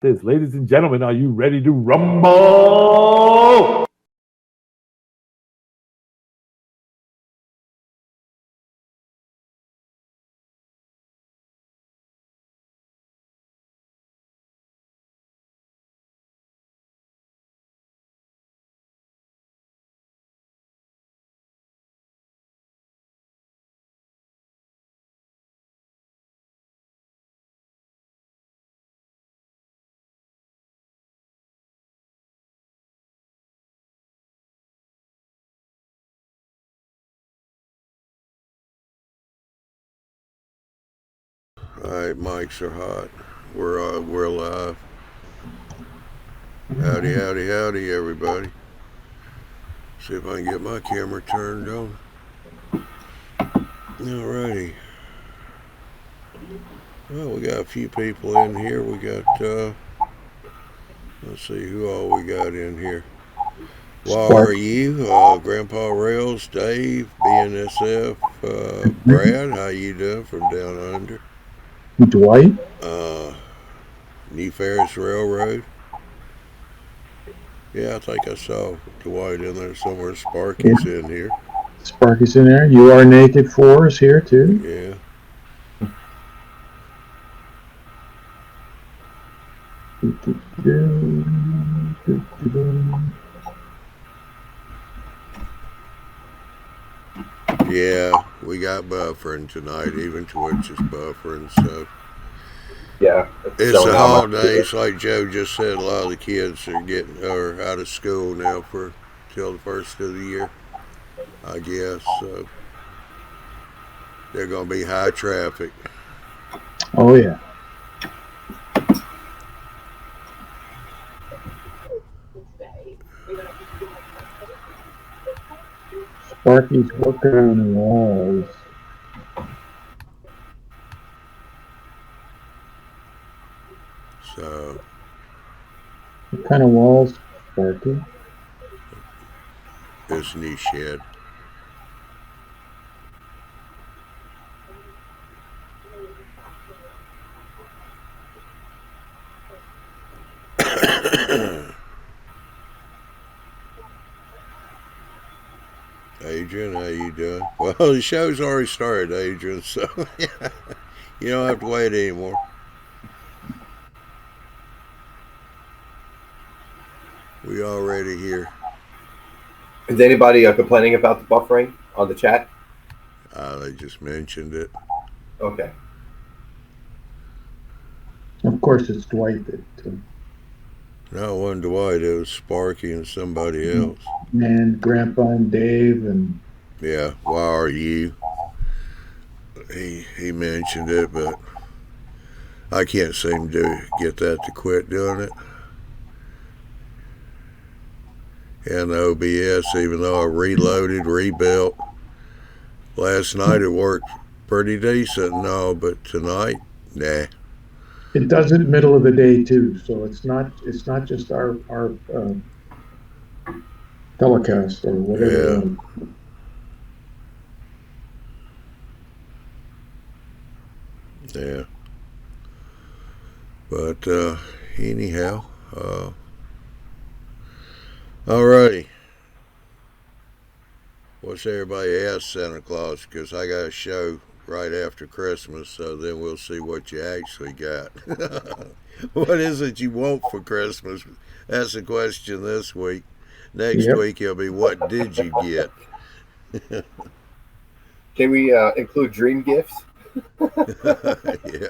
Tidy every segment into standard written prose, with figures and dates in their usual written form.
this. Ladies and gentlemen, are you ready to rumble? All right, mics are hot. We're live. Howdy, howdy, howdy, everybody. See if I can get my camera turned on. Alrighty. Well, we got a few people in here. We got, let's see who all we got in here. Why are you? Grandpa Rails, Dave, BNSF, Brad, how you doing from down under? Dwight? New Ferris Railroad. Yeah, I think I saw Dwight in there somewhere. Sparky's in here. Sparky's in there. You Are Naked 4 is here too. Yeah. Yeah, we got buffering tonight. Even Twitch is buffering, so yeah, it's the holidays. Like Joe just said, a lot of the kids are out of school now for till the first of the year, I guess. So they're gonna be high traffic. Oh yeah. Sparky's working on the walls. So what kind of walls, Sparky? this new shed. Adrian, how you doing? Well, the show's already started, Adrian, so you don't have to wait anymore. We already here. Is anybody complaining about the buffering on the chat? They just mentioned it. Okay. Of course, it's Dwight that. No, it wasn't Dwight. It was Sparky and somebody else. And Grandpa and Dave and. Yeah, why are you? He mentioned it, but I can't seem to get that to quit doing it. And the OBS, even though I reloaded, rebuilt. Last night it worked pretty decent and all, but tonight, nah. It does it middle of the day too, so it's not just our telecast or whatever. Yeah. But anyhow, alrighty. What's everybody ask Santa Claus? Because I got a show right after Christmas, so then we'll see what you actually got. What is it you want for Christmas? That's the question this week. Next week it'll be what did you get? Can we include dream gifts? Yeah.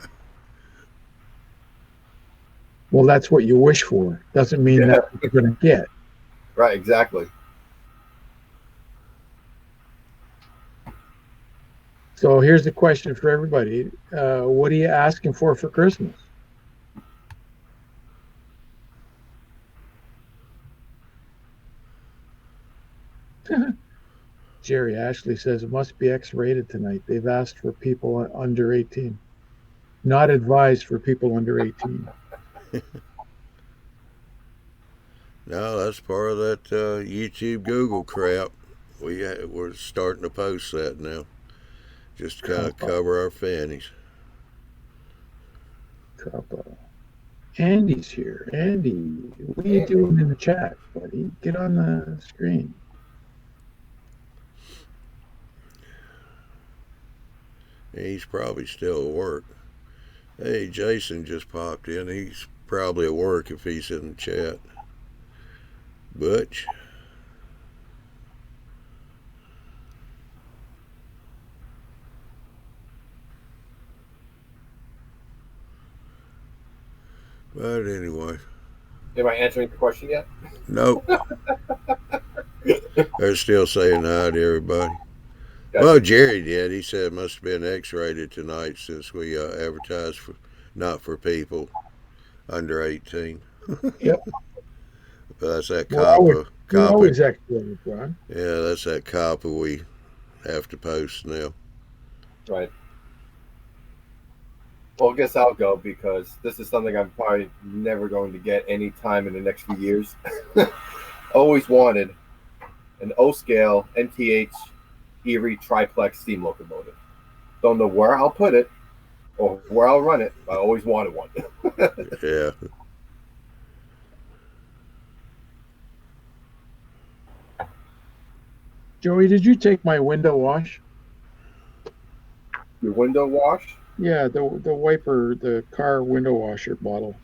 Well, that's what you wish for. Doesn't mean that's what you're going to get. Right, exactly. So here's the question for everybody. What are you asking for Christmas? Jerry Ashley says it must be X-rated tonight. They've asked for people under 18. Not advised for people under 18. No, that's part of that YouTube Google crap. We're starting to post that now. Just to kind of cover our fannies. Andy's here. Andy, what are you doing in the chat, buddy? Get on the screen. He's probably still at work. Hey, Jason just popped in. He's probably at work if he's in the chat. Butch. But anyway. Am I answering the question yet? Nope. They're still saying hi to everybody. Gotcha. Well, Jerry did. He said it must have been X-rated tonight since we advertised for not for people under 18. Yep. But that's that We're copper. always X-rated, Ron. Yeah, that's that copper we have to post now. Right. Well, I guess I'll go because this is something I'm probably never going to get any time in the next few years. Always wanted an O-scale NTH Erie triplex steam locomotive. Don't know where I'll put it or where I'll run it. I always wanted one. Yeah. Joey, did you take my window wash? Your window wash? Yeah, the wiper, the car window washer bottle.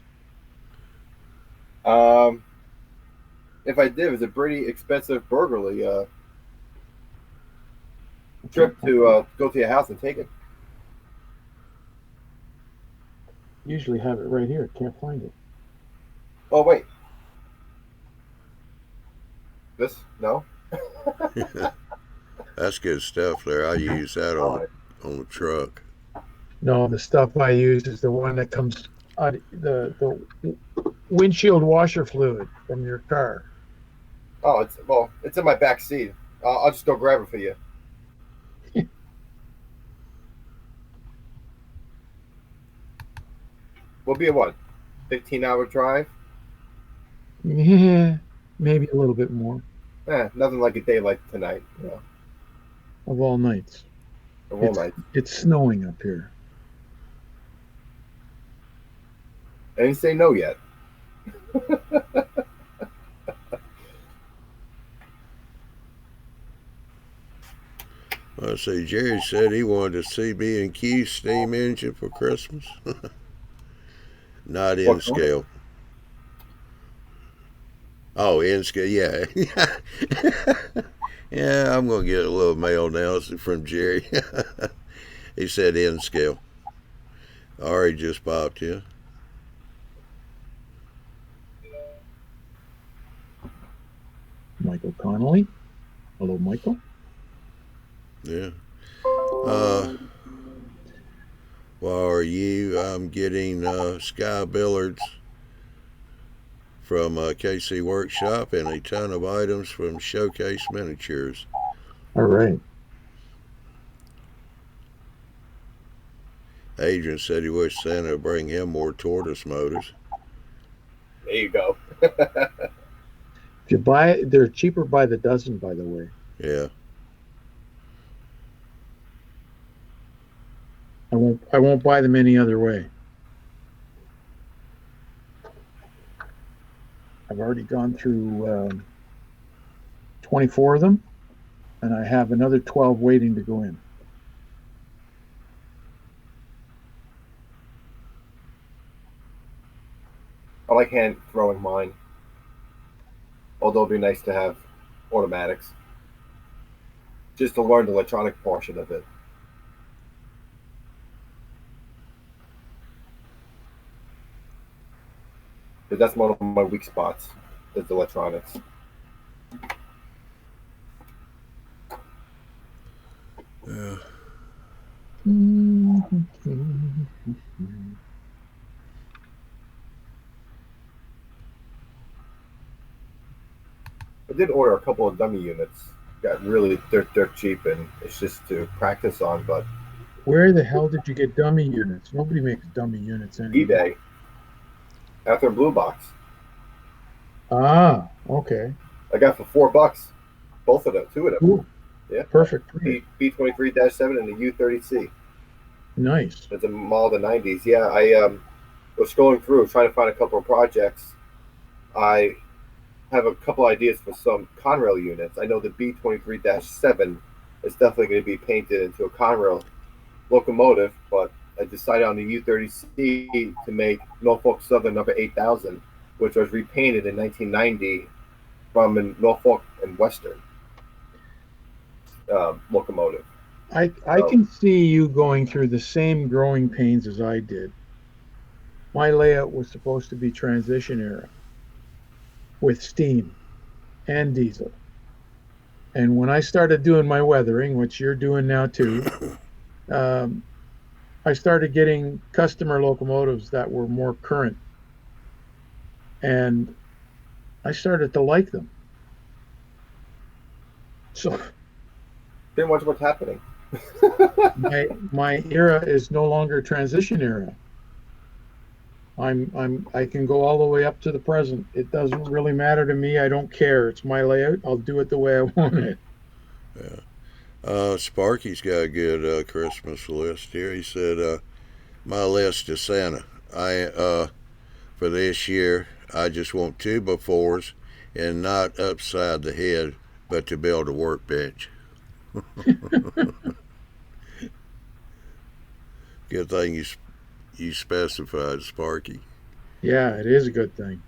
If I did, it was a pretty expensive burglary trip to go to your house and take it. Usually have it right here. Can't find it. Oh wait, this no. That's good stuff there. I use that on the truck. No, the stuff I use is the one that comes out the windshield washer fluid from your car. Oh, it's in my back seat. I'll just go grab it for you. We'll be a what? 15-hour drive? Yeah, maybe a little bit more. Nothing like a day like tonight. You know, Of all nights. of all nights. It's snowing up here. I didn't say no yet. I say Jerry said he wanted a CB&Q steam engine for Christmas. Not in scale. Oh, in scale, yeah. Yeah, I'm going to get a little mail now from Jerry. He said in scale. Ari just popped in. Michael Connolly. Hello, Michael. Yeah. Well, are you? I'm getting sky billards from KC Workshop and a ton of items from Showcase Miniatures. All right. Adrian said he wished Santa would bring him more tortoise motors. There you go. If you buy it, they're cheaper by the dozen, by the way. Yeah. I won't buy them any other way. I've already gone through 24 of them, and I have another 12 waiting to go in. I like hand throwing mine. Although it'd be nice to have automatics. Just to learn the electronic portion of it. But that's one of my weak spots, is the electronics. Yeah. I did order a couple of dummy units. Got really dirt cheap, and it's just to practice on. But Where the hell did you get dummy units? Nobody makes dummy units anymore. eBay, after Blue Box, Ah, okay. I got for $4, both of them, two of them. Cool. Yeah, Perfect. B23-7 and the U30C. Nice. It's a model of the 90s. Yeah, was going through trying to find a couple of projects. I have a couple ideas for some Conrail units. I know the B23-7 is definitely going to be painted into a Conrail locomotive, but I decided on the U30C to make Norfolk Southern number 8000, which was repainted in 1990 from a Norfolk and Western locomotive. I can see you going through the same growing pains as I did. My layout was supposed to be transition era with steam and diesel. And when I started doing my weathering, which you're doing now too, um, I started getting customer locomotives that were more current, and I started to like them. So Pretty much what's happening. my era is no longer transition era. I can go all the way up to the present. It doesn't really matter to me. I don't care. It's my layout. I'll do it the way I want it. Yeah. Sparky's got a good Christmas list here. He said, "My list to Santa. For this year, I just want 2x4s and not upside the head, but to build a workbench." Good thing you specified, Sparky. Yeah, it is a good thing.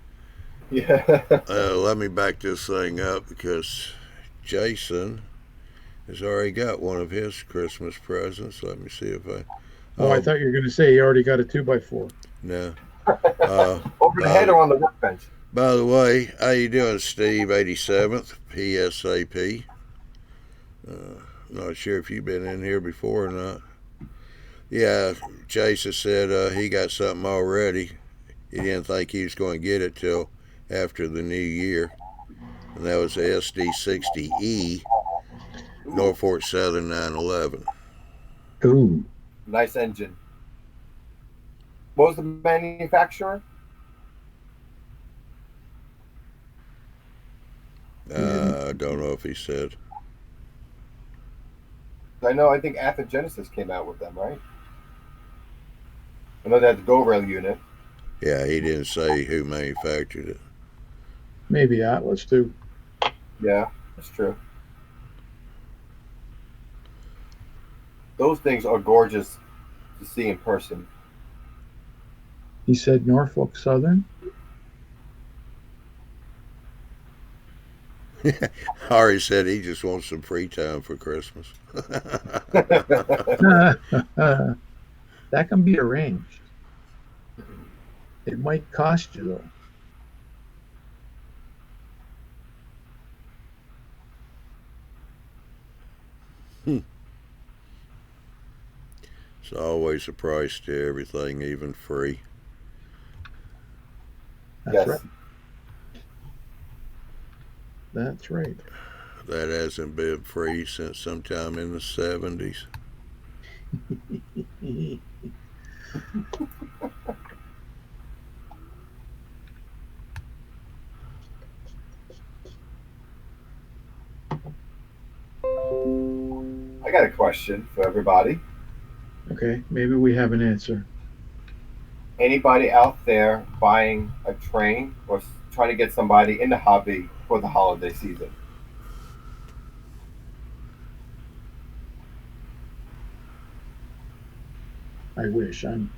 Yeah. Let me back this thing up because Jason has already got one of his Christmas presents. Let me see if I. Oh, I thought you were going to say you already got a 2x4. No. Over the head or on the workbench? By the way, how you doing, Steve? 87th PSAP. Not sure if you've been in here before or not. Yeah, Jason said he got something already. He didn't think he was going to get it till after the new year. And that was the SD60E Norfolk Southern 911. Ooh. Nice engine. What was the manufacturer? I don't know if he said. I think Genesis came out with them, right? I know they had the Go Rail unit. Yeah, he didn't say who manufactured it. Maybe Atlas too. Yeah, that's true. Those things are gorgeous to see in person. He said Norfolk Southern. Ari said he just wants some free time for Christmas. That can be arranged. It might cost you though. It's always a price to everything, even free. That's Yes. right. That's right. That hasn't been free since sometime in the 70s. I got a question for everybody. Okay, maybe we have an answer. Anybody out there buying a train or trying to get somebody in the hobby for the holiday season? I wish. I'm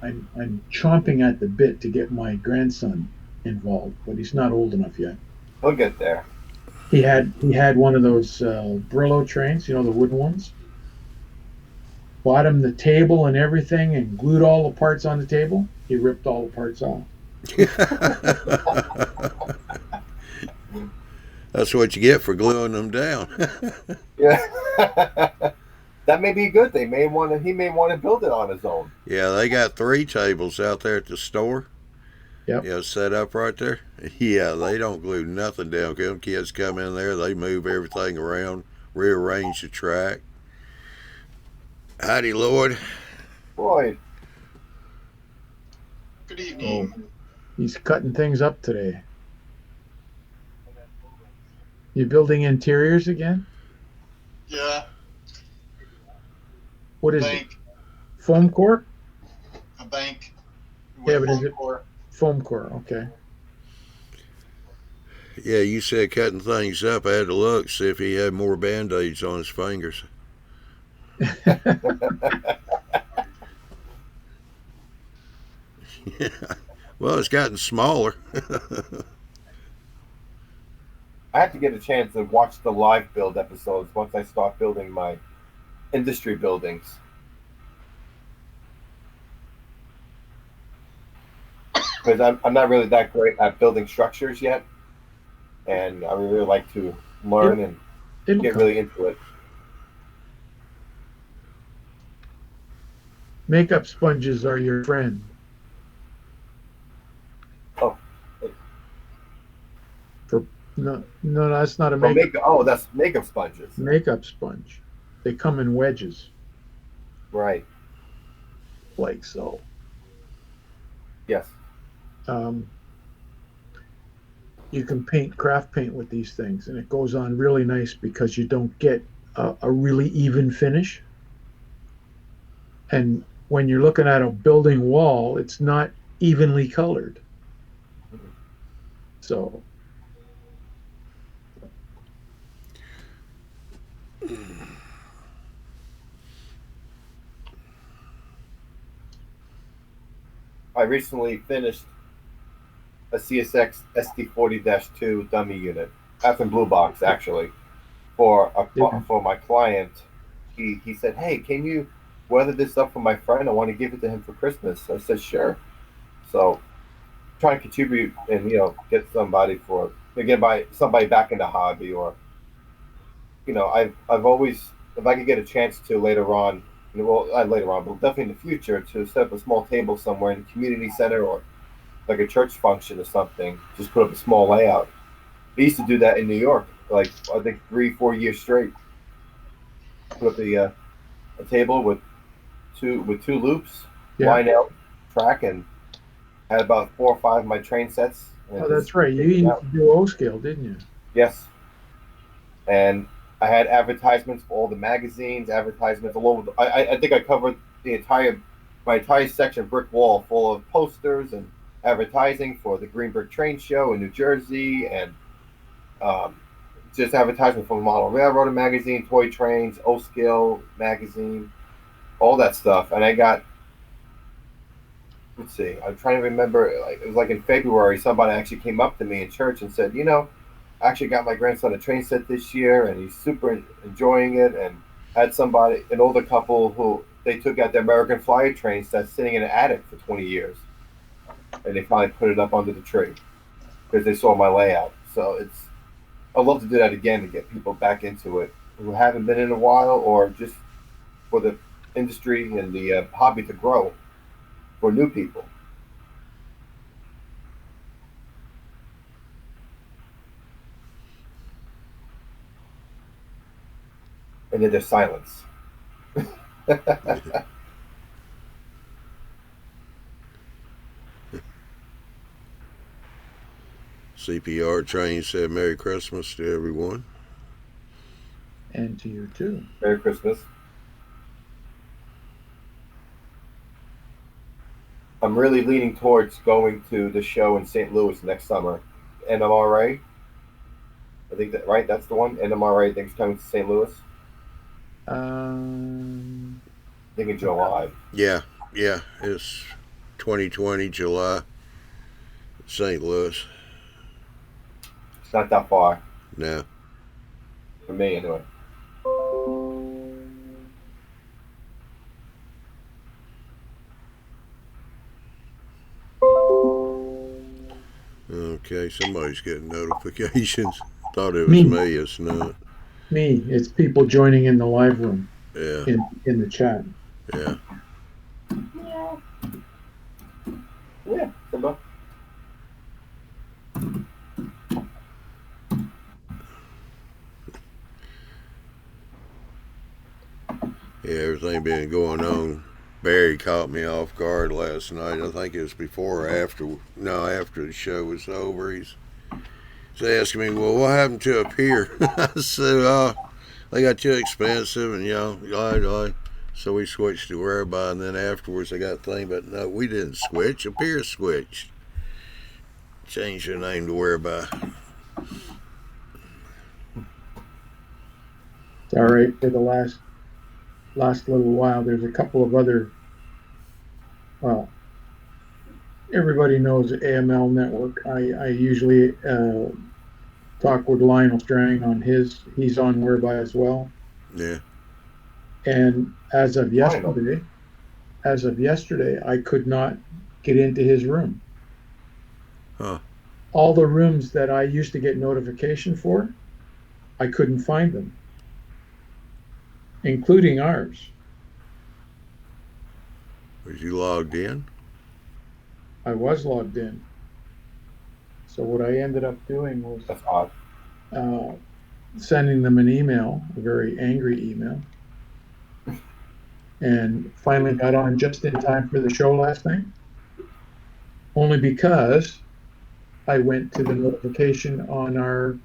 chomping at the bit to get my grandson involved, but he's not old enough yet. He'll get there. He had one of those Brillo trains, the wooden ones. Bought him the table and everything, and glued all the parts on the table. He ripped all the parts off. That's what you get for gluing them down. Yeah. That may be a good thing. He may want to build it on his own. Yeah, they got 3 tables out there at the store. Yep. Set up right there. Yeah, they don't glue nothing down. Them kids come in there, they move everything around, rearrange the track. Howdy, Lloyd. Boy, Good evening. Oh, he's cutting things up today. You building interiors again? Yeah, What is it? bank, Foam core? a bank Yeah, Yeah, but is it Or foam core? Okay. Yeah, you said cutting things up. I had to look, see if he had more band-aids on his fingers. Yeah. Well, it's gotten smaller. I have to get a chance to watch the live build episodes once I start building my industry buildings. Because I'm not really that great at building structures yet. And I really like to learn and It'll get come. really into it. Makeup sponges are your friend. Oh, For no, that's not a well, makeup that's makeup sponges. makeup sponge. They come in wedges, Right. like so. Yes. Um, you can craft paint with these things, and it goes on really nice because you don't get a really even finish. And when you're looking at a building wall, it's not evenly colored. So I recently finished a CSX SD40-2 dummy unit. That's in Blue Box, actually. For my client, he said, "Hey, can you weather this up for my friend? I want to give it to him for Christmas." I said, "Sure." So trying to contribute and get somebody back in the hobby, or I've always, if I could get a chance to later on, well, not later on, but definitely in the future, to set up a small table somewhere in the community center or like a church function or something, just put up a small layout. I used to do that in New York, like I think 3-4 years straight. Put up a table with two loops, yeah. line out track, and had about 4 or 5 of my train sets, and Oh, just that's right. You take it used out. to do O scale, didn't you? Yes, and I had advertisements for all the magazines, advertisements all over. I think I covered my entire section brick wall full of posters and advertising for the Green Brick Train Show in New Jersey, and um, just advertisement for the Model Railroad magazine, Toy Trains, O Scale magazine, all that stuff. And I got, let's see, I'm trying to remember. Like, it was like in February, somebody actually came up to me in church and said, I actually got my grandson a train set this year, and he's super enjoying it. And had an older couple, who they took out the American Flyer train set sitting in an attic for 20 years, and they finally put it up under the tree because they saw my layout. So I'd love to do that again to get people back into it who haven't been in a while, or just for the industry and the hobby to grow for new people. And then there's silence. CPR train said Merry Christmas to everyone. And to you too. Merry Christmas. I'm really leaning towards going to the show in St. Louis next summer. NMRA. I think that, right? That's the one. NMRA, I think, is coming to St. Louis. I think in July. Yeah, it's 2020 July, St. Louis. It's not that far No. for me, anyway. Okay, somebody's getting notifications. Thought it was me. It's not. Me. It's people joining in the live room. Yeah. In the chat. Yeah. Yeah, Simba. Yeah, everything been going on. Barry caught me off guard last night. I think it was before or after. No, after the show was over. He's asking me, well, what happened to up here? I said, they got too expensive, and So we switched to whereby, and then afterwards I got thinking, but no, we didn't switch. Appear switched. Changed their name to whereby. It's all right for the last little while. There's a couple of other, well, everybody knows AML Network. I usually talk with Lionel Strang on he's on whereby as well. Yeah. And as of yesterday, I could not get into his room. Huh. All the rooms that I used to get notification for, I couldn't find them, including ours. Was you logged in? I was logged in. So what I ended up doing was That's odd. sending them an email, a very angry email, and finally got on just in time for the show last night. Only because I went to the notification on our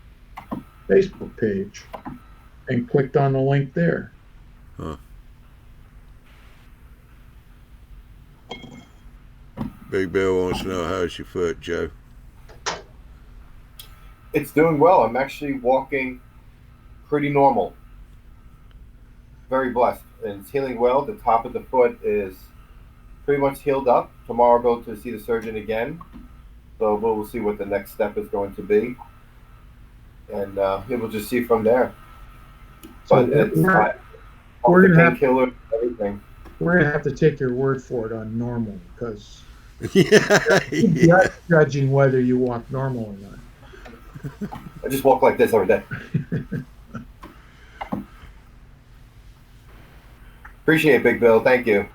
Facebook page and clicked on the link there. Huh. Big Bill wants to know, how's your foot, Joe? It's doing well. I'm actually walking pretty normal. Very blessed. And it's healing well. The top of the foot is pretty much healed up. Tomorrow I'll go to see the surgeon again. So we'll see what the next step is going to be. And we'll just see from there. So But it's not we're the gonna have painkiller, everything. we're gonna have to take your word for it on normal, because Yeah. you're judging whether you walk normal or not. I just walk like this every day. Appreciate it, Big Bill. Thank you.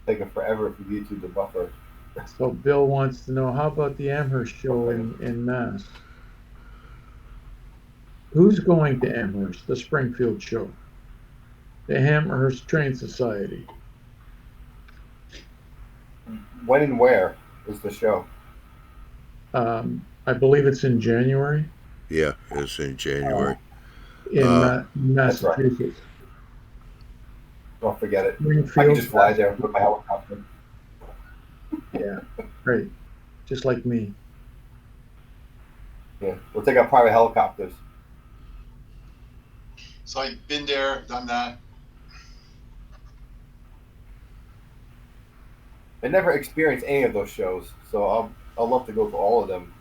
Taking forever for YouTube to buffer. So Bill wants to know, how about the Amherst show in Mass? Who's going to Amherst, the Springfield show? The Amherst Train Society. When and where is the show? I believe it's in January Yeah, it's in January. in Massachusetts. Don't forget it. I Springfield, can just fly there and put my helicopter. yeah, great. Just like me. Yeah, we'll take our private helicopters. So I've been there, done that. I never experienced any of those shows, so I'll love to go to all of them.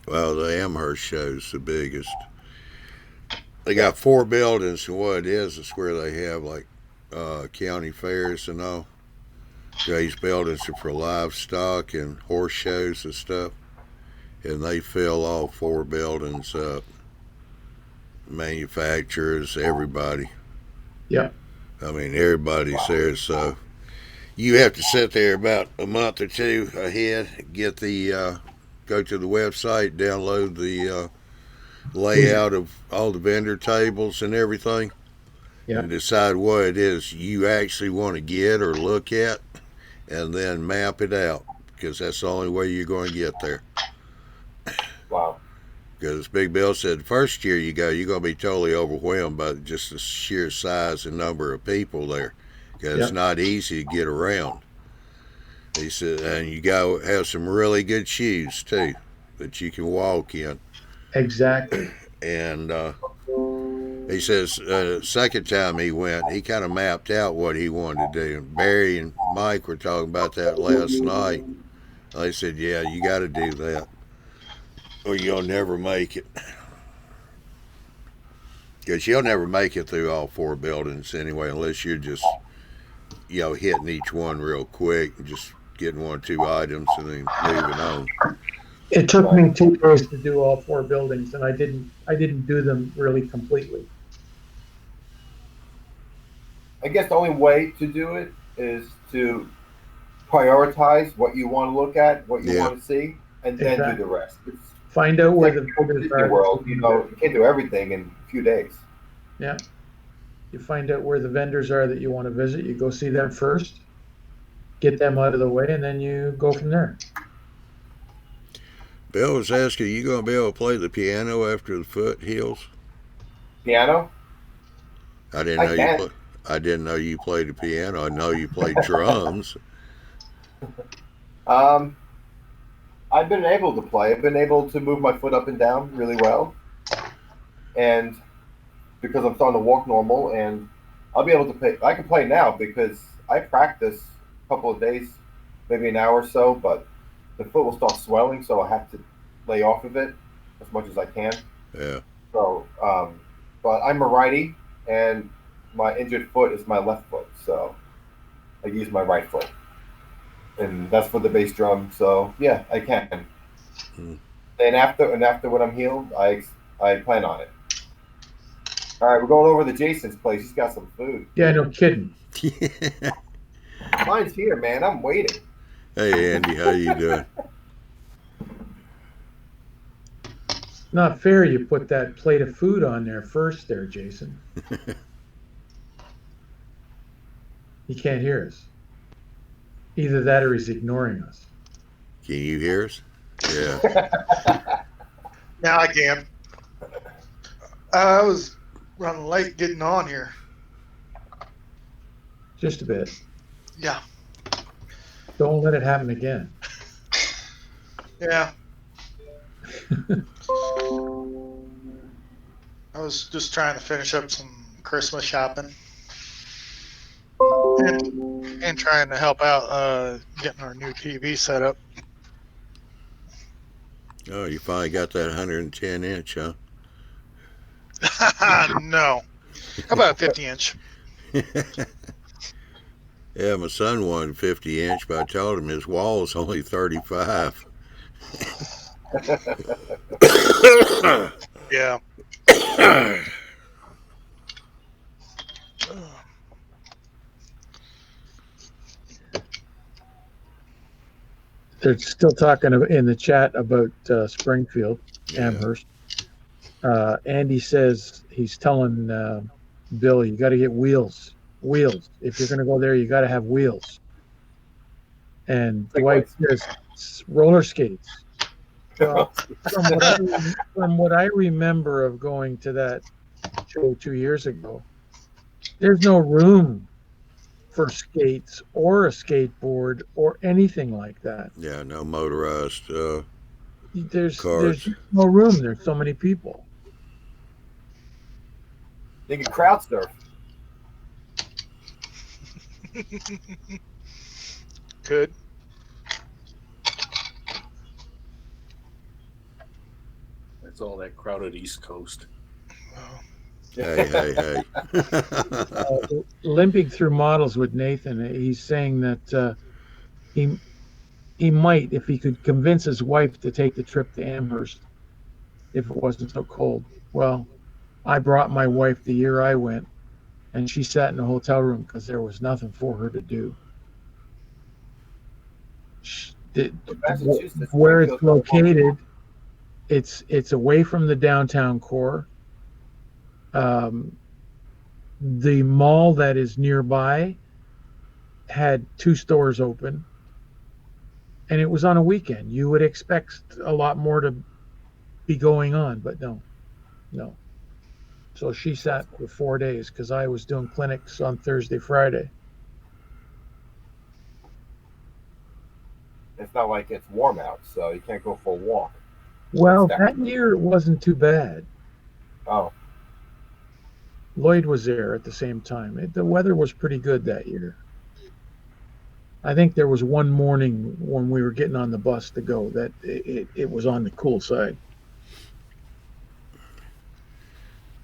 Well, the Amherst show's the biggest. They got 4 buildings, and what it is where they have like county fairs and all. These buildings are for livestock and horse shows and stuff, and they fill all 4 buildings up. Manufacturers, everybody. Yeah. I mean, everybody's there, so you have to sit there about a month or two ahead, get the go to the website, download the layout of all the vendor tables and everything, and decide what it is you actually want to get or look at, and then map it out, because that's the only way you're going to get there. Wow. Because Big Bill said the first year you go, you're going to be totally overwhelmed by just the sheer size and number of people there. Because it's not easy to get around. He said, and you got to have some really good shoes, too, that you can walk in. Exactly. And he says second time he went, he kind of mapped out what he wanted to do. And Barry and Mike were talking about that last night. They said, yeah, you got to do that, or you'll never make it. Because you'll never make it through all 4 buildings anyway, unless you're just, hitting each one real quick and just getting 1 or 2 items and then moving on. It took me 2 days to do all 4 buildings, and I didn't do them really completely. I guess the only way to do it is to prioritize what you want to look at, what you want to see, and then do the rest. Find out where the Disney World, you can't do everything in a few days. Yeah. You find out where the vendors are that you want to visit. You go see them first, get them out of the way, and then you go from there. Bill was asking, you going to be able to play the piano after the foot heals? Piano? I didn't I know you can. play. I didn't know you played the piano. I know you played drums. Um, I've been able to play. I've been able to move my foot up and down really well, and because I'm starting to walk normal, and I'll be able to play. I can play now because I practice a couple of days, maybe an hour or so, but the foot will start swelling, so I have to lay off of it as much as I can. Yeah. So, but I'm a righty, and my injured foot is my left foot, so I use my right foot, and that's for the bass drum. So yeah, I can. Hmm. And after when I'm healed, I plan on it. All right, we're going over to Jason's place. He's got some food. Yeah, no kidding. Mine's here, man. I'm waiting. Hey Andy, how you doing? Not fair you put that plate of food on there first there, Jason. He can't hear us. Either that or he's ignoring us. Can you hear us? Yeah. Now I can. I was running late getting on here. Just a bit. Yeah. Don't let it happen again. Yeah. I was just trying to finish up some Christmas shopping and trying to help out getting our new TV set up. Oh, you finally got that 110 inch, huh? No. How about a 50 inch? Yeah, my son wanted 50 inch, but I told him his wall is only 35. Yeah. They're still talking in the chat about Springfield, Yeah. Amherst. Andy says he's telling Bill, you got to get wheels. Wheels. If you're going to go there, you got to have wheels. And Dwight says roller skates. Well, from what I remember of going to that show 2 years ago, there's no room for skates or a skateboard or anything like that. Yeah, no motorized There's cars. no room. There's so many people. They can crowd surf. Could. It's all that crowded East Coast. Hey. Limping through models with Nathan, he's saying that he might, if he could convince his wife to take the trip to Amherst, if it wasn't so cold. Well, I brought my wife the year I went, and she sat in a hotel room because there was nothing for her to do. Where it's located, it's away from the downtown core. The mall that is nearby had 2 stores open, and it was on a weekend. You would expect a lot more to be going on, but no. So she sat for 4 days because I was doing clinics on Thursday, Friday. It's not like it's warm out, so you can't go for a walk. Well, that year it wasn't too bad. Oh. Lloyd was there at the same time. The weather was pretty good that year. I think there was one morning when we were getting on the bus to go that it was on the cool side.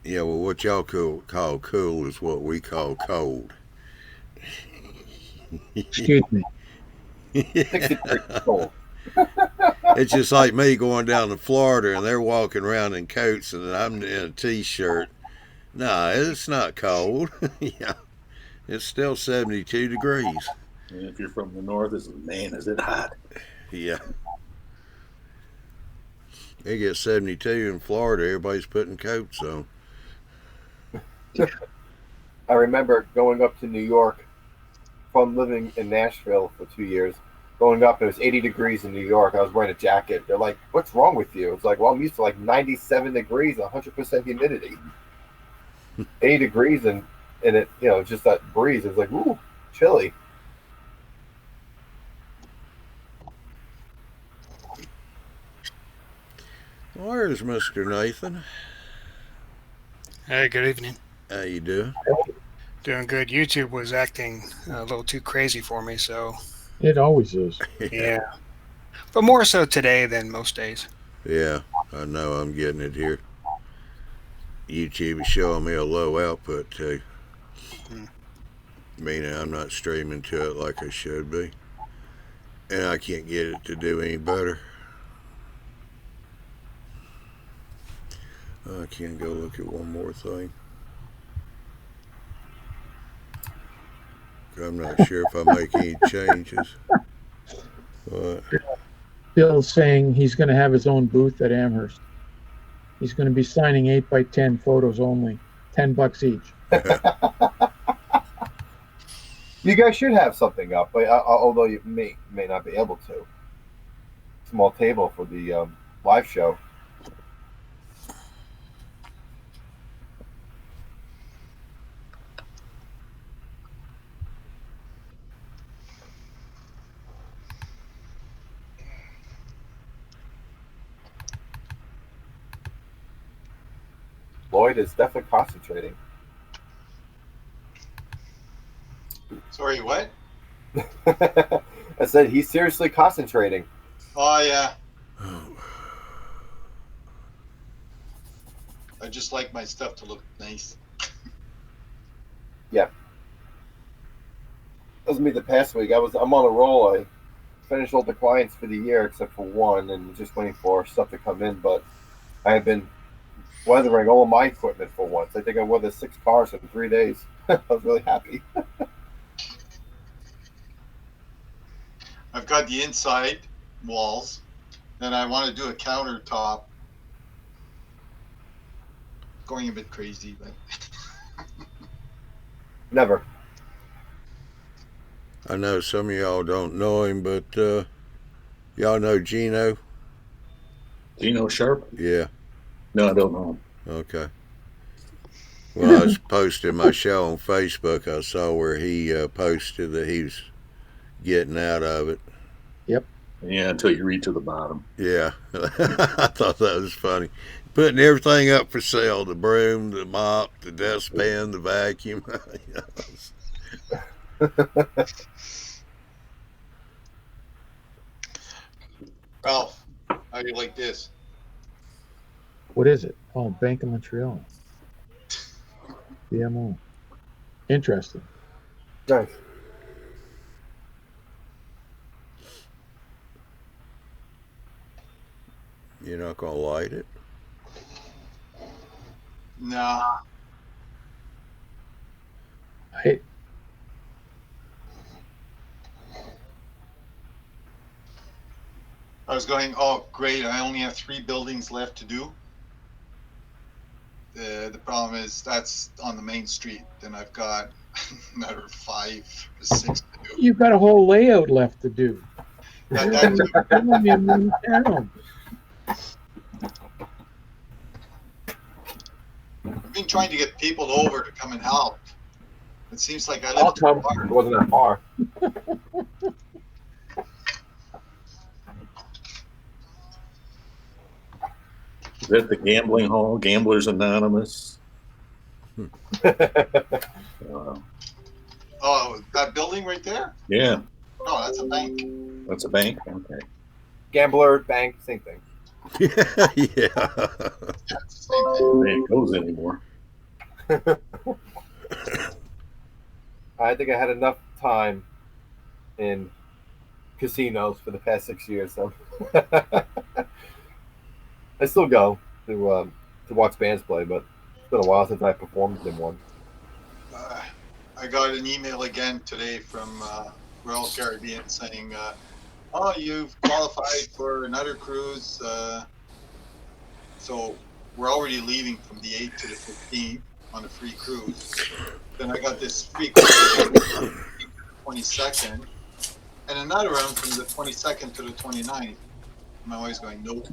Yeah, well, what y'all call cool is what we call cold. Excuse me. It's just like me going down to Florida and they're walking around in coats and I'm in a t-shirt. No, it's not cold. Yeah, it's still 72 degrees. And if you're from the north, it's man, is it hot? Yeah. It gets 72 in Florida. Everybody's putting coats on. I remember going up to New York from living in Nashville for 2 years. Going up, it was 80 degrees in New York. I was wearing a jacket. They're like, "What's wrong with you?" It's like, "Well, I'm used to like 97 degrees, 100% humidity. 80 degrees and it, just that breeze. It's like, ooh, chilly." Where's Mr. Nathan? Hey, good evening. How you doing? Doing good. YouTube was acting a little too crazy for me, so It always is. yeah. But more so today than most days. Yeah, I know I'm getting it here. YouTube is showing me a low output too. Hmm. Meaning I'm not streaming to it like I should be. And I can't get it to do any better. I can go look at one more thing. I'm not sure if I make any changes. But Bill's saying he's going to have his own booth at Amherst. He's going to be signing 8x10 photos only, $10 each. You guys should have something up, but although you may not be able to. Small table for the live show. Lloyd is definitely concentrating. Sorry, what? I said he's seriously concentrating. Oh, yeah. oh, I just like my stuff to look nice. That was me the past week. I'm on a roll. I finished all the clients for the year except for one, and just waiting for stuff to come in. But I have been weathering all of my equipment for once. I think I weathered 6 cars in 3 days. I was really happy. I've got the inside walls, and I want to do a countertop. Going a bit crazy, but Never. I know some of y'all don't know him, but y'all know Gino? Gino Sharp? Yeah. No, I don't know him. Okay. When I was posting my show on Facebook, I saw where he posted that he was getting out of it. Yeah, until you read to the bottom. Yeah. I thought that was funny. Putting everything up for sale, the broom, the mop, the dustpan, the vacuum. Ralph, how do you like this? What is it? Oh, Bank of Montreal. BMO. Interesting. Nice. You're not going to light it? Nah. I, I was going, oh, great, I only have 3 buildings left to do. The problem is that's on the main street. Then I've got another 5 or 6 to do. you've got a whole layout left to do. That You're only in one town. I've been trying to get people over to come and help. It seems like I I'll live too come. far. It wasn't that far. Is that the gambling hall? Gamblers Anonymous? Oh, that building right there? Yeah, No, that's a bank. that's a bank. Okay. Gambler, bank, same thing. Yeah. Yeah, it's the same thing. They ain't goes anymore. I think I had enough time in casinos for the past 6 years, so I still go to watch bands play, but it's been a while since I performed in one. I got an email again today from Royal Caribbean saying, "Oh, you've qualified for another cruise." So we're already leaving from the 8th to the 15th. on a free cruise. Then I got this free cruise on the 22nd, and another one from the 22nd to the 29th. My wife's going, nope.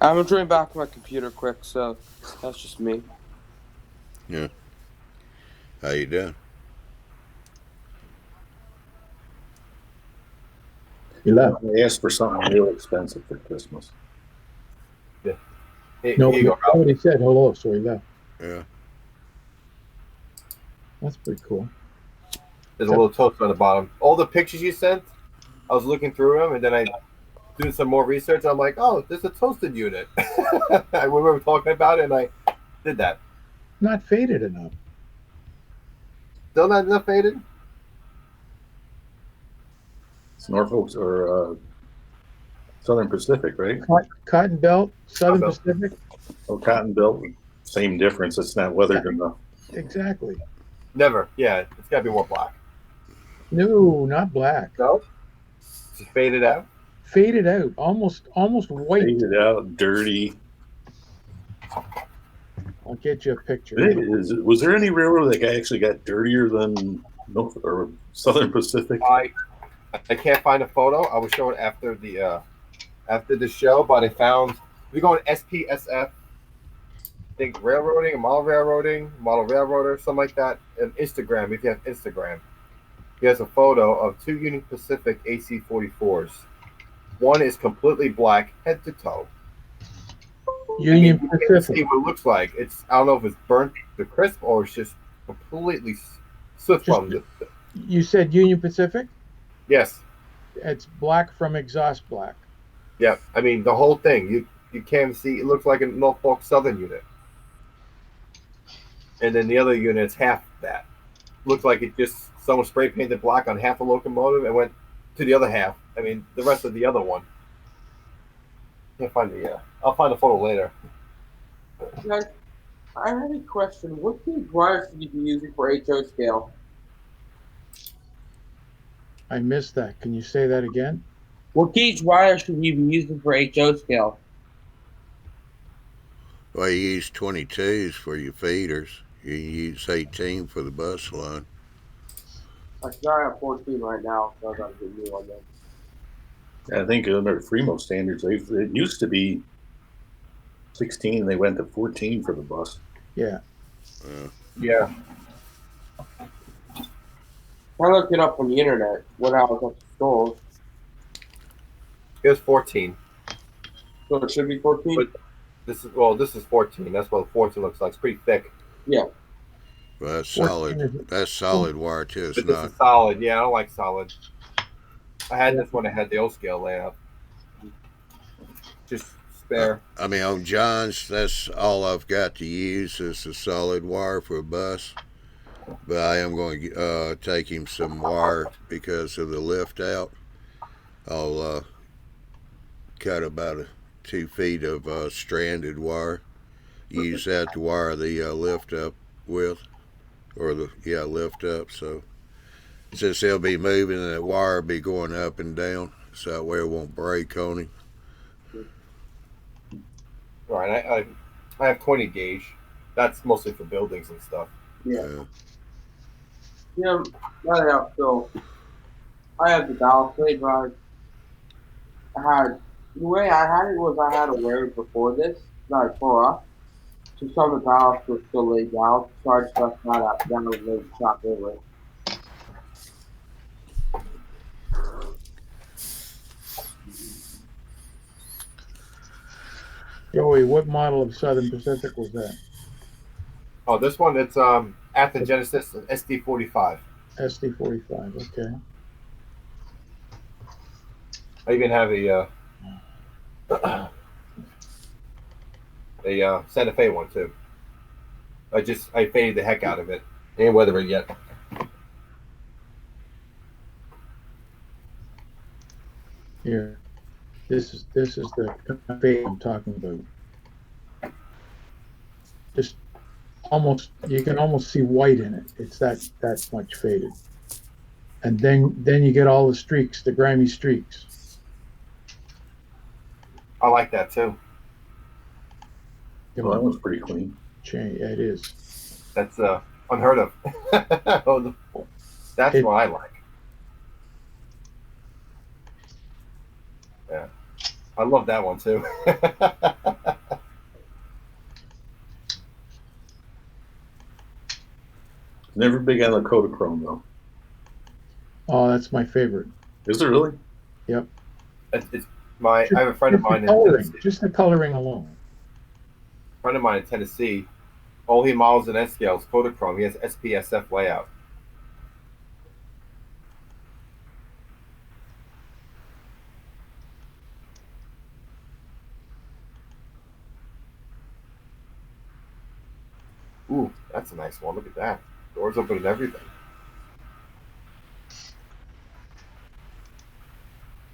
I'm gonna join back my computer quick, so that's just me. Yeah. How you doing? You left. I asked for something real expensive for Christmas. Here No, you go, Ralph. nobody said hello, so he left. Yeah. That's pretty cool. There's a little toast on the bottom. All the pictures you sent, I was looking through them, and then I doing some more research. I'm like, oh, there's a toasted unit. We were talking about it, and I did that. Not faded enough. Still not enough faded? It's Norfolk or Southern Pacific, right? Cotton Belt, Southern Cotton Belt. Pacific. Oh, Cotton Belt, same difference. It's not weathered enough. Exactly. Never. Yeah, it's got to be more black. No, not black. No? Just faded out? Faded out, almost white. Faded out, dirty. I'll get you a picture. Was there any railroad that actually got dirtier than Norfolk or Southern Pacific? I can't find a photo. I will show it after the show, but I found, if you go on SPSF, I think railroading, model railroader, something like that, and Instagram, if you have Instagram. He has a photo of two Union Pacific AC-44s. One is completely black, head to toe. Union You can't Pacific. see what it looks like. I don't know if it's burnt to crisp or it's just completely soot from the. You said Union Pacific? Yes. It's black from exhaust black. Yeah. I mean, the whole thing. You can't see. It looks like a Norfolk Southern unit. And then the other unit's half that. Looks like it just someone spray painted black on half the locomotive and went to the other half. I mean, the rest of the other one. Can't find the. I'll find the photo later. Guys, I have a question. What gauge wire should you be using for HO scale? I missed that. Can you say that again? What gauge wire should you be using for HO scale? Well, you use 22s for your feeders. You use 18 for the bus line. I have 14 right now, so I gotta get new on them. I think under Fremo standards, it used to be 16. They went to 14 for the bus. Yeah. Yeah. I looked it up on the internet when I was at the stores. It was 14. So it should be 14? But this is 14. That's what 14 looks like. It's pretty thick. Yeah. Well, that's 14 solid. is- That's solid wire too. It's But this not. is solid. Yeah, I don't like solid. I had this when I had the O scale layout. Just spare. I mean, on John's, that's all I've got to use is a solid wire for a bus. But I am going to take him some wire because of the lift out. I'll cut about 2 feet of stranded wire. Use that to wire the lift up with, or lift up. So since he'll be moving, that wire will be going up and down, so that way it won't break on him. All right, I have 20 gauge. That's mostly for buildings and stuff. Yeah. Yeah, right now, so I have the ballast plate, but the way I had it was I had a wear it before this that I tore off. So some of the ballast was still laid down, so I just left that out down the late shop over it. Joey, what model of Southern Pacific was that? Oh, this one, it's Athens Genesis SD45. SD45, okay. I even have a Santa Fe one too. I faded the heck out of it. Ain't weather it yet. Here. This is the fade I'm talking about. Just you can almost see white in it. It's that much faded. And then you get all the streaks, the grimy streaks. I like that too. Well, that one's pretty clean. Yeah, it is. That's unheard of. That's what I like. Yeah, I love that one too. Never big on the Kodachrome though. Oh, that's my favorite. Is it really? Yep. It's I have a friend of mine in Coloring, Tennessee. just the coloring alone. A friend of mine in Tennessee. All he models in S scale is Kodachrome. He has SPSF layout. Ooh, that's a nice one. Look at that. Doors open and everything.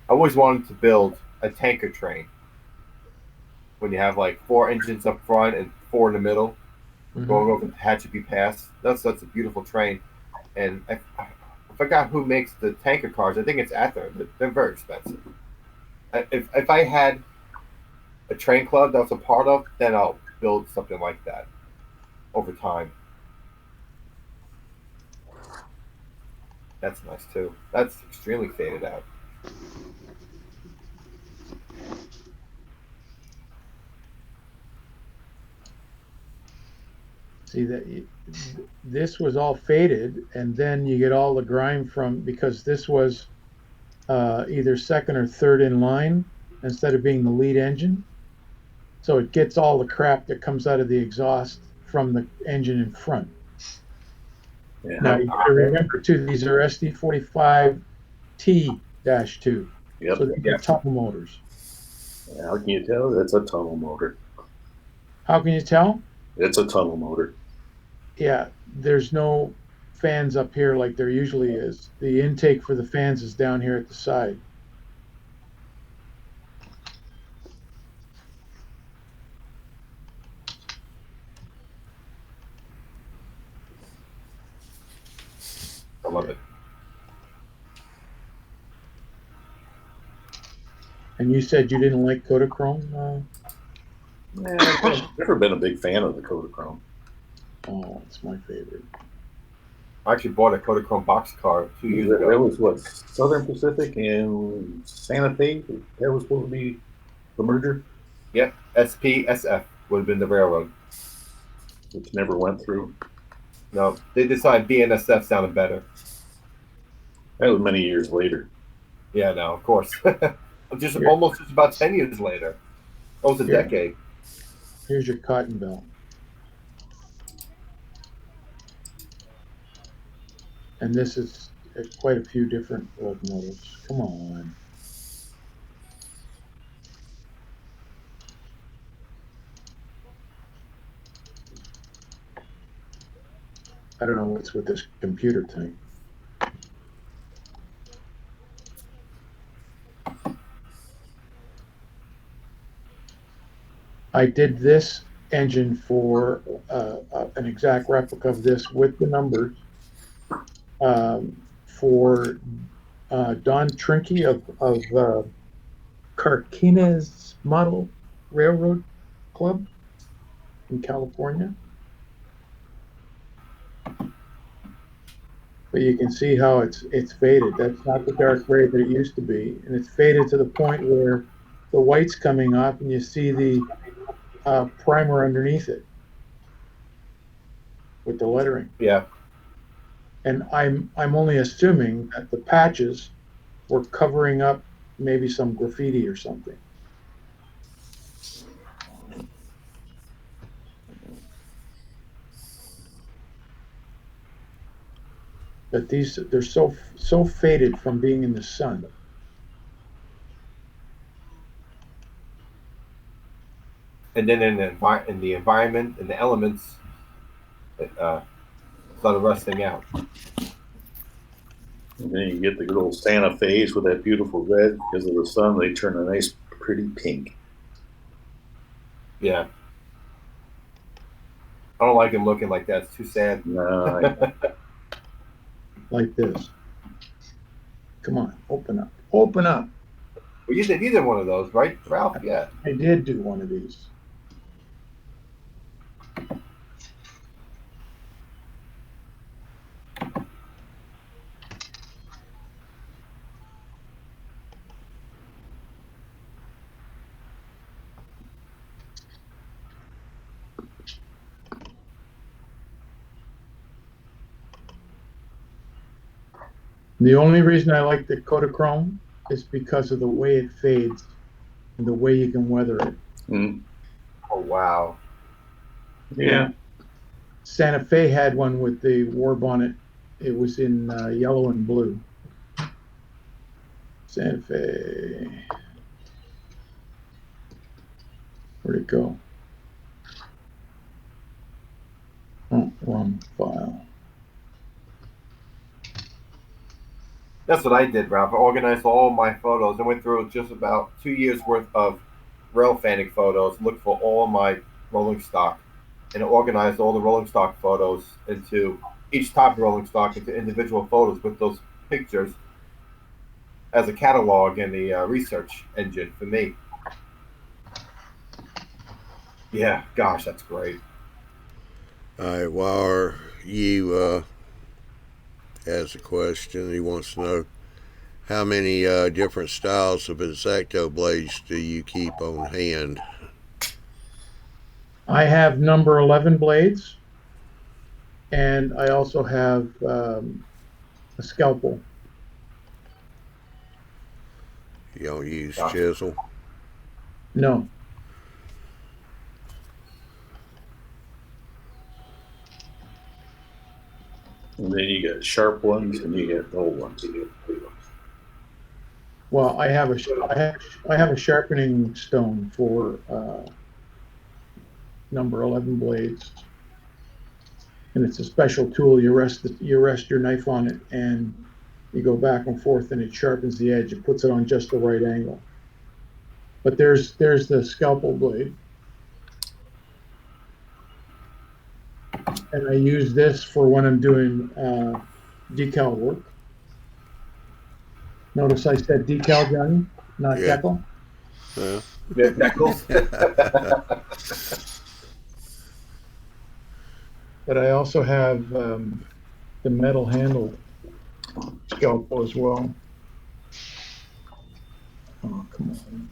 I always wanted to build a tanker train. When you have like 4 engines up front and 4 in the middle, going over the Tehachapi Pass. That's a beautiful train. And I forgot who makes the tanker cars. I think it's Aether. They're very expensive. If I had a train club that was a part of, then I'll build something like that over time. That's nice too. That's extremely faded out. See that this was all faded, and then you get all the grime from, because this was either second or third in line instead of being the lead engine. So it gets all the crap that comes out of the exhaust from the engine in front. Yeah. Now you got to remember too, these are SD45T-2. Yep. So they're tunnel motors. How can you tell? That's a tunnel motor. How can you tell? It's a tunnel motor. Yeah, there's no fans up here like there usually is. The intake for the fans is down here at the side. I love it. And you said you didn't like Kodachrome? I've never been a big fan of the Kodachrome. Oh, it's my favorite. I actually bought a Kodachrome box car 2 years ago. That was what, Southern Pacific and Santa Fe? That was supposed to be the merger? Yep, SPSF would have been the railroad. Which never went through. No, they decided BNSF sounded better. That was many years later. Yeah, no, of course. Almost just about 10 years later. Almost a decade. Here's your cotton belt. And this is quite a few different locomotives. Come on. I don't know what's with this computer thing. I did this engine for an exact replica of this with the numbers for Don Trinke of Carquinez Model Railroad Club in California. But you can see how it's faded. That's not the dark gray that it used to be, and it's faded to the point where the white's coming off, and you see the primer underneath it with the lettering. Yeah. And I'm only assuming that the patches were covering up maybe some graffiti or something. But they're so faded from being in the sun. And then in the environment and the elements, it started rusting out. And then you get the good old Santa Fe's with that beautiful red. Because of the sun, they turn a nice, pretty pink. Yeah. I don't like him looking like that. It's too sad. No, Like this. Come on, open up. Open up. Well, you did one of those, right, Ralph? Yeah. I did do one of these. The only reason I like the Kodachrome is because of the way it fades and the way you can weather it. Mm. Oh wow. Yeah. Santa Fe had one with the war bonnet. It was in yellow and blue. Santa Fe. Where'd it go? Oh, wrong file. That's what I did, Ralph. I organized all my photos. I went through just about 2 years worth of rail fanning photos, looked for all my rolling stock, and organized all the rolling stock photos into each type of rolling stock into individual photos with those pictures as a catalog and the research engine for me. Yeah, gosh, that's great. All right, while you has a question, he wants to know how many different styles of Exacto blades do you keep on hand? I have number 11 blades, and I also have a scalpel. You don't use Gotcha. chisel? No. And then you got sharp ones and you got dull ones. Well, I have a sharpening stone for number 11 blades, and it's a special tool. You rest your knife on it, and you go back and forth, and it sharpens the edge. It puts it on just the right angle. But there's the scalpel blade, and I use this for when I'm doing decal work. Notice I said decal, Johnny, not Yeah. decal. Yeah. Yeah, Beckles. But I also have the metal handled scalpel as well. Oh, come on.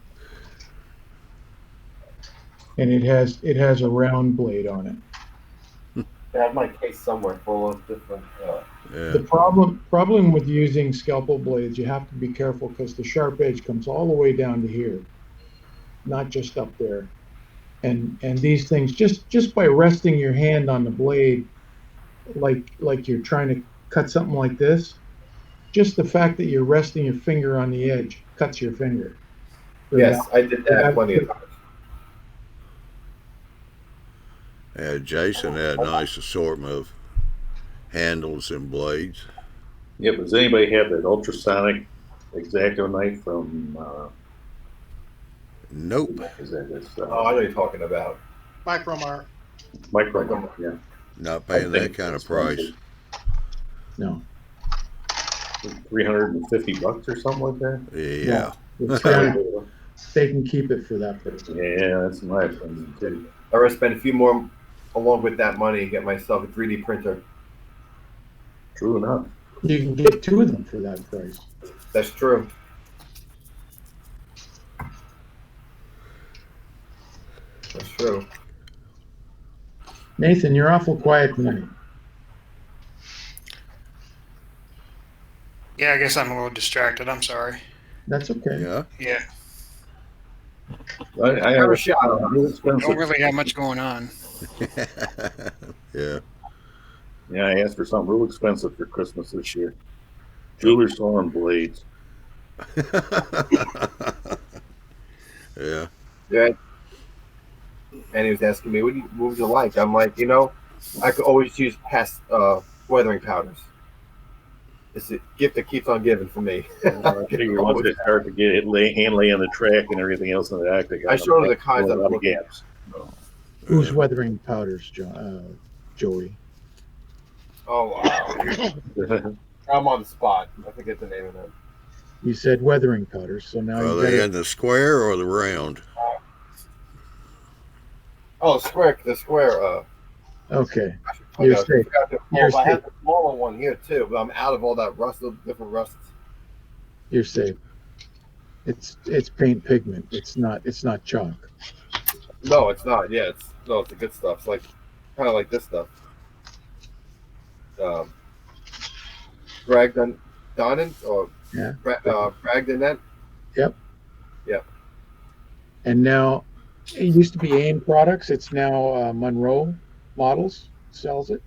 And it has a round blade on it. I have my case somewhere full of different. Yeah. The problem with using scalpel blades, you have to be careful because the sharp edge comes all the way down to here, not just up there. And these things, just by resting your hand on the blade, like you're trying to cut something like this, just the fact that you're resting your finger on the edge cuts your finger. So Yes, I did that plenty of times. Yeah, Jason had a nice assortment of handles and blades. Yeah, but does anybody have that ultrasonic Exacto knife from? Nope. Is that this? Oh, I know what you're talking about. Micromart. Micro? Yeah. Not paying that kind of price. No. $350 or something like that. Yeah. It's 300. They can keep it for that price. Yeah, that's my opinion too. I would spend a few more along with that money and get myself a 3D printer. True enough. You can get two of them for that price. That's true. That's true. Nathan, you're awful quiet tonight. Yeah, I guess I'm a little distracted. I'm sorry. That's okay. Yeah. Yeah, I Have have a shot. real expensive. don't really have much going on. Yeah. Yeah, I asked for something real expensive for Christmas this year. Jeweler's Storm blades. Yeah. Yeah. And he was asking me, what would you like? I'm like, I could always use past weathering powders. It's a gift that keeps on giving for me. I figure once they start to get it hand lay on the track and everything else in the act, they got I showed her the kinds a I'm lot of looking gaps. Who's weathering powders, Joey? Oh, wow. I'm on the spot. I forget the name of them. You said weathering powders, so now Are you they got in the square or the round? Oh, the square. Okay, I you're got, I safe. forgot the You're small. I safe. have the smaller one here too, but I'm out of all that rust, different rusts. You're safe. It's paint pigment. It's not chalk. No, it's not. Yeah, it's the good stuff. It's like kind of like this stuff. Um, Bragdon, Donnan or Yeah. Bragdonet. Yep. Yeah. And now it used to be AIM products. It's now Monroe Models sells it.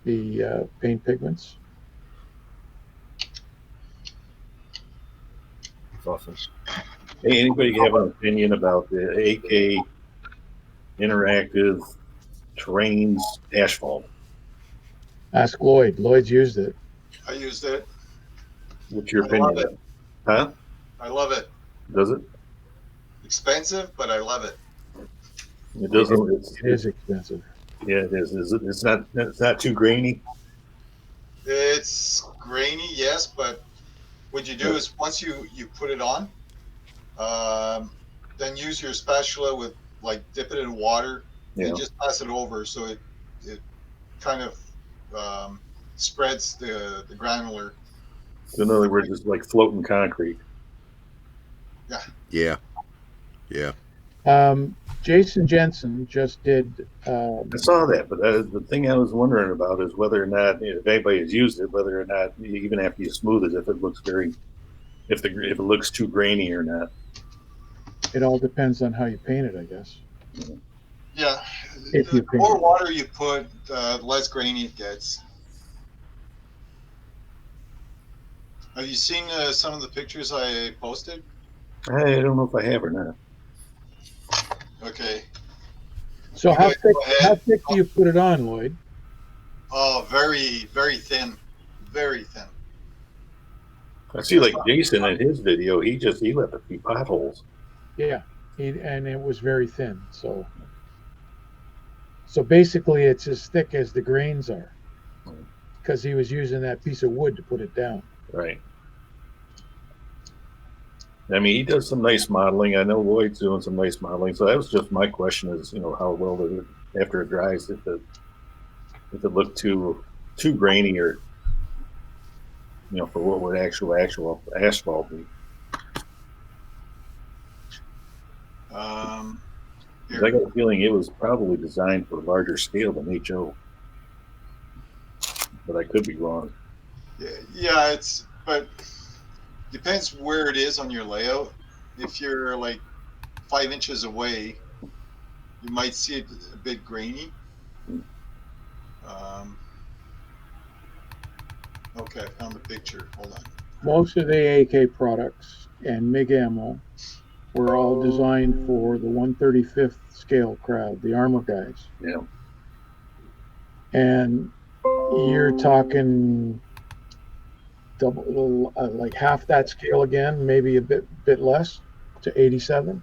The paint pigments. It's awesome. Hey, anybody have an opinion about the AK interactive terrains asphalt? Ask Lloyd. Lloyd's used it. I used it. What's your I love opinion it. on it? Huh? I love it. Does it? Expensive, but I love it. It doesn't. It is expensive. Yeah, it is. Is it? It's not. It's not too grainy. It's grainy, yes, but what you do is once you put it on, um, then use your spatula with like dip it in water Yeah. and just pass it over so it kind of spreads the granular. So in other words, it's like floating concrete. Yeah. Yeah. Jason Jensen just did. I saw that, but the thing I was wondering about is whether or not, if anybody has used it, whether or not even after you smooth it, if it looks if it looks too grainy or not. It all depends on how you paint it, I guess. Yeah, If the you paint more it. water you put, the less grainy it gets. Have you seen some of the pictures I posted? I don't know if I have or not. Okay, So you guys go how ahead. thick do you put it on, Lloyd? Oh, very, very thin. Very thin. I see, like Jason in his video, he left a few potholes. Yeah, and it was very thin. So basically, it's as thick as the grains are, because he was using that piece of wood to put it down. Right. I mean, he does some nice modeling. I know Lloyd's doing some nice modeling. So that was just my question: is how well after it dries, if it looked too grainy or for what would actual asphalt be. Because I Here. got a feeling it was probably designed for a larger scale than HO, but I could be wrong. Yeah, but depends where it is on your layout. If you're like 5 inches away, you might see it a bit grainy. Um, okay, I found the picture. Hold on. Most of the AK products and MIG ammo were all designed for the 135th scale crowd, the armor guys. Yeah. And you're talking double, like half that scale again, maybe a bit less to 87.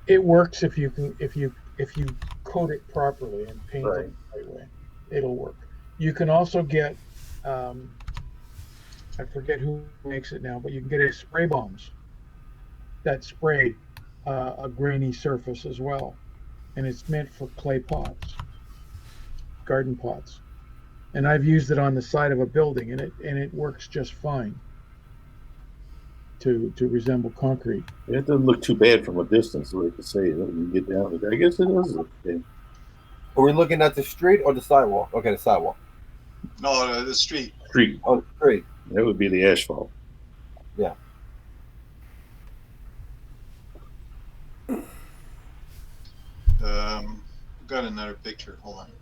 It works if you coat it properly and paint Right. it the right way. It'll work. You can also get I forget who makes it now, but you can get a spray bombs that spray a grainy surface as well, and it's meant for clay pots, garden pots. And I've used it on the side of a building, and it works just fine to resemble concrete. It doesn't look too bad from a distance, like to say. When you get down, I guess it does look okay. Are we looking at the street or the sidewalk? Okay, the sidewalk. No, the street. Street. Oh, the street. That would be the asphalt. Yeah. Got another picture. Hold on.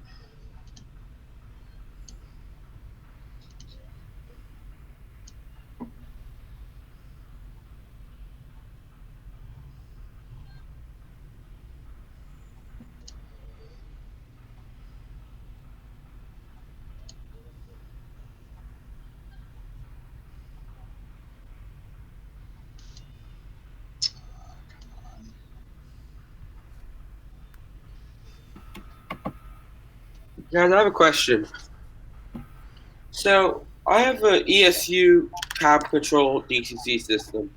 Guys, I have a question. So I have a ESU cab control DCC system.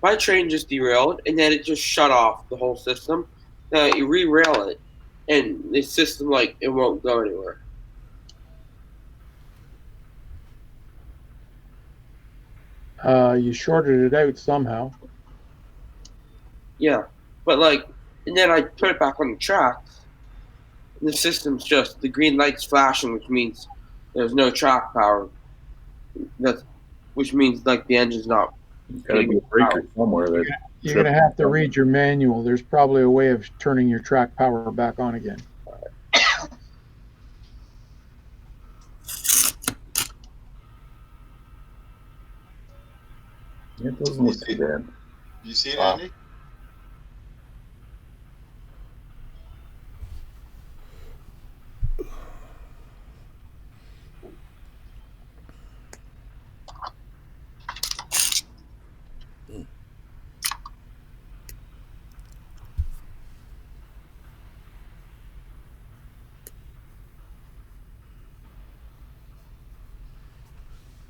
My train just derailed, and then it just shut off the whole system. Now you re-rail it, and the system it won't go anywhere. You shorted it out somehow. Yeah, but and then I put it back on the tracks, and the system's just the green light's flashing, which means there's no track power. Which means the engine's not. Got to be a breaker somewhere that You're going to have to read your manual. There's probably a way of turning your track power back on again. it doesn't look too bad. You see it, Andy?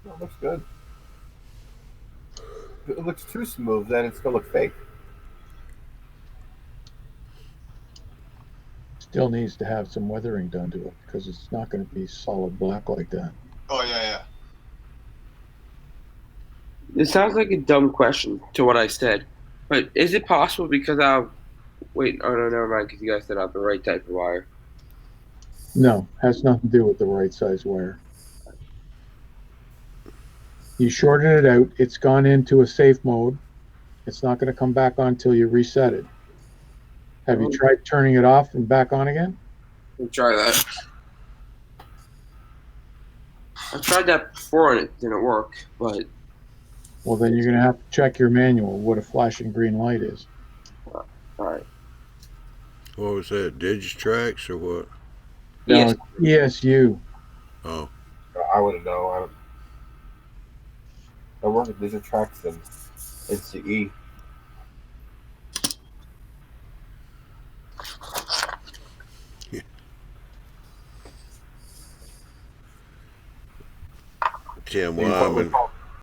It looks good. If it looks too smooth, then it's gonna look fake. Still needs to have some weathering done to it because it's not going to be solid black like that. Oh yeah. It sounds like a dumb question to what I said, but is it possible because wait, oh no, never mind, because you guys said I have the right type of wire. No, has nothing to do with the right size wire. You shorted it out. It's gone into a safe mode. It's not going to come back on until you reset it. Have you tried turning it off and back on again? Let me try that. I tried that before and it didn't work, but... Well, then you're going to have to check your manual what a flashing green light is. All right. What was that? Digitrax or what? No, it's ESU. Oh. I wouldn't know. I work with Digitrax and NCE. Tim, well,